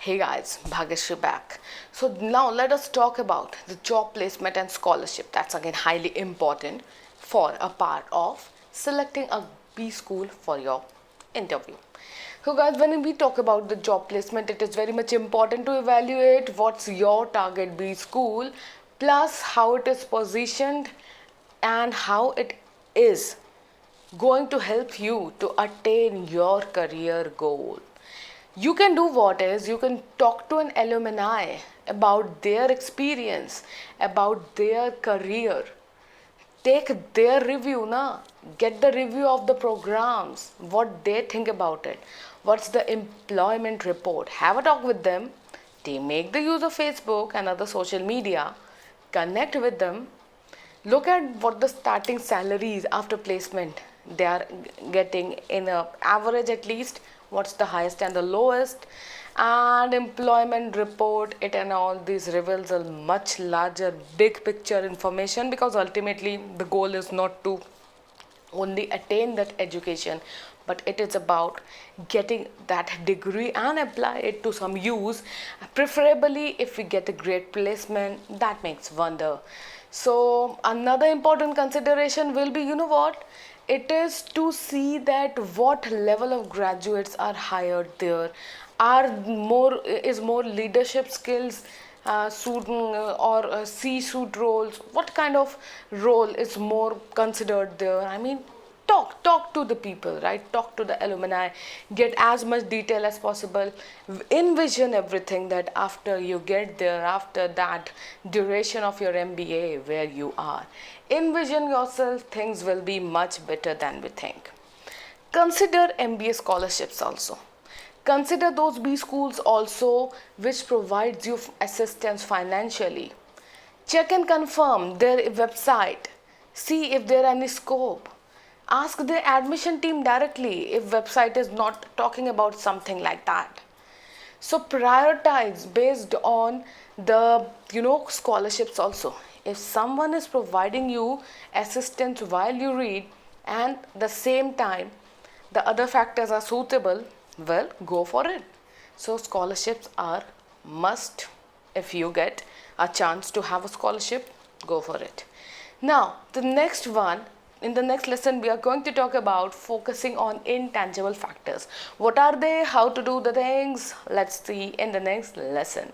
Hey guys, Bhagyashree back. So now let us talk about the job placement and scholarship. That's again highly important for a part of selecting a B school for your interview. So guys, when we talk about the job placement, it is very much important to evaluate what's your target B school plus how it is positioned and how it is going to help you to attain your career goal. You can do what is, you can talk to an alumni about their experience, about their career. Take their review, na? Get the review of the programs, what they think about it, what's the employment report. Have a talk with them. They make the use of Facebook and other social media. Connect with them. Look at what the starting salaries after placement they are getting in a average, at least what's the highest and the lowest, and employment report it, and all these reveals a much larger big picture information, because ultimately the goal is not to only attain that education, but it is about getting that degree and apply it to some use, preferably if we get a great placement that makes wonder. So another important consideration will be, you know what, it is to see that what level of graduates are hired there, are more is more leadership skills suit or C-suite roles, what kind of role is more considered there. I mean, talk to the people, right? Talk to the alumni, get as much detail as possible, envision everything that after you get there, after that duration of your MBA where you are, envision yourself, things will be much better than we think. Consider MBA scholarships also. Consider those B schools also which provides you assistance financially. Check and confirm their website. See if there any scope. Ask the admission team directly if website is not talking about something like that. So prioritize based on the scholarships also. If someone is providing you assistance while you read and the same time the other factors are suitable, well, go for it. So scholarships are must. If you get a chance to have a scholarship, go for it. Now the next one, in the next lesson we are going to talk about focusing on intangible factors. What are they, how to do the things, let's see in the next lesson.